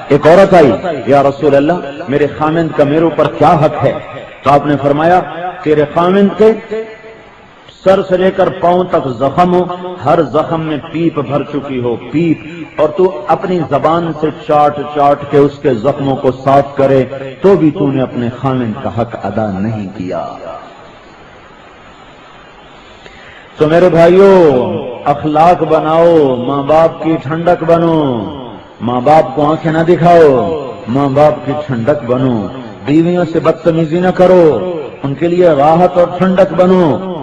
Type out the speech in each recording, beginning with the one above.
ایک عورت آئی، یا رسول اللہ میرے خامند کا میرے اوپر کیا حق ہے؟ تو آپ نے فرمایا تیرے خامند کے سر سے لے کر پاؤں تک زخم ہو، ہر زخم میں پیپ بھر چکی ہو، پیپ، اور تو اپنی زبان سے چاٹ چاٹ کے اس کے زخموں کو صاف کرے تو بھی تو نے اپنے خامند کا حق ادا نہیں کیا۔ تو میرے بھائیوں، اخلاق بناؤ، ماں باپ کی ٹھنڈک بنو، ماں باپ کو آنکھیں نہ دکھاؤ، ماں باپ کی ٹھنڈک بنو، بیویوں سے بدتمیزی نہ کرو، ان کے لیے راحت اور ٹھنڈک بنو۔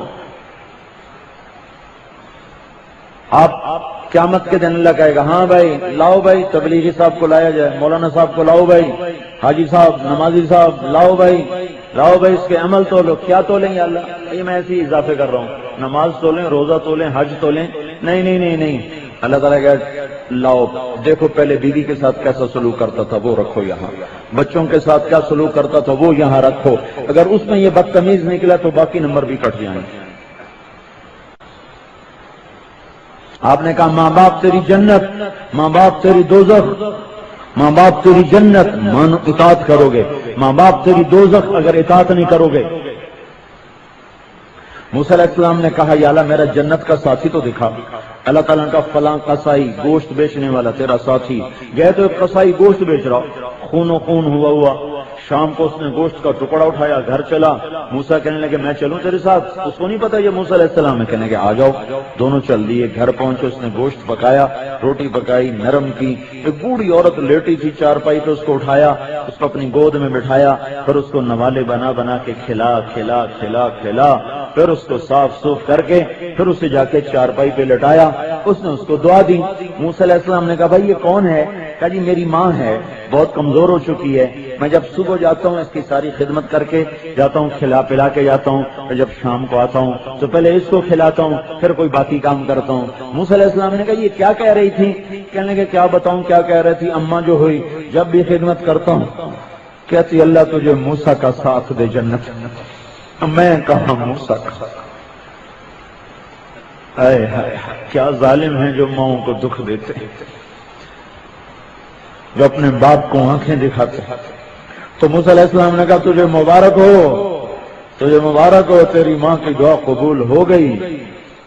آپ قیامت کے دن اللہ کہے گا ہاں بھائی لاؤ بھائی تبلیغی صاحب کو لایا جائے، مولانا صاحب کو لاؤ بھائی، حاجی صاحب، نمازی صاحب، لاؤ بھائی اس کے عمل تولو۔ کیا تولیں یا اللہ؟ یہ میں ایسے ہی اضافے کر رہا ہوں، نماز تولیں، روزہ تولیں، حج تولیں؟ نہیں نہیں نہیں نہیں، اللہ تعالیٰ کہ لاؤ دیکھو پہلے بیوی کے ساتھ کیسا سلوک کرتا تھا وہ رکھو یہاں، بچوں کے ساتھ کیا سلوک کرتا تھا وہ یہاں رکھو، اگر اس میں یہ بدتمیز نکلا تو باقی نمبر بھی کٹ جائیں۔ آپ نے کہا ماں باپ تیری جنت، ماں باپ تیری دوزخ، ماں باپ تیری جنت مانو اطاعت کرو گے، ماں باپ تیری دوزخ اگر اطاعت نہیں کرو گے۔ موسیٰ علیہ السلام نے کہا یا اللہ میرا جنت کا ساتھی تو دکھا۔ اللہ تعالیٰ کا فلاں قصائی گوشت بیچنے والا تیرا ساتھی، گئے تو ایک قصائی گوشت بیچ رہا، خون و خون ہوا، شام کو اس نے گوشت کا ٹکڑا اٹھایا، گھر چلا، موسیٰ کہنے لگے میں چلوں تیرے ساتھ؟ اس کو نہیں پتا یہ موسیٰ علیہ السلام ہے، کہنے لگے آ جاؤ، دونوں چل دیے، گھر پہنچے، اس نے گوشت پکایا، روٹی پکائی، نرم کی، ایک بوڑھی عورت لیٹی تھی چارپائی پہ، اس کو اٹھایا، اس کو اپنی گود میں بٹھایا، پھر اس کو نوالے بنا بنا کے کھلا کھلا کھلا کھلا، پھر اس کو صاف صوف کر کے پھر اسے جا کے چارپائی پہ لٹایا، اس نے اس کو دعا دی۔ موسیٰ علیہ السلام نے کہا بھائی یہ کون ہے؟ کہا جی میری ماں ہے، بہت کمزور ہو چکی ہے، میں جب صبح جاتا ہوں اس کی ساری خدمت کر کے جاتا ہوں، کھلا پلا کے جاتا ہوں، اور جب شام کو آتا ہوں تو پہلے اس کو کھلاتا ہوں پھر کوئی باقی کام کرتا ہوں۔ موسیٰ علیہ السلام نے کہا یہ کیا کہہ رہی تھی؟ کہنے لگے کیا بتاؤں کیا کہہ رہی تھی؟ اماں جو ہوئی جب بھی خدمت کرتا ہوں کہتی اللہ تجھے موسیٰ کا ساتھ دے جنت۔ میں کہاں موسیٰ کا؟ اے ہائے کیا ظالم ہیں جو ماؤں کو دکھ دیتے، جو اپنے باپ کو آنکھیں دکھاتے۔ تو موسیٰ علیہ السلام نے کہا تجھے مبارک ہو، تجھے مبارک ہو، تیری ماں کی دعا قبول ہو گئی،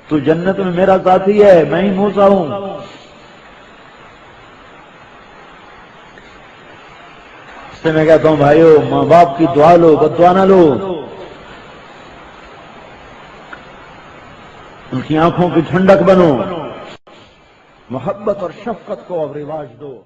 تو جنت میں میرا ساتھی ہے، میں ہی موسیٰ ہوں۔ اس سے میں کہتا ہوں بھائیو ماں باپ کی دعا لو، بد دعا نہ لو، ان کی آنکھوں کی ٹھنڈک بنو، محبت اور شفقت کو اب رواج دو۔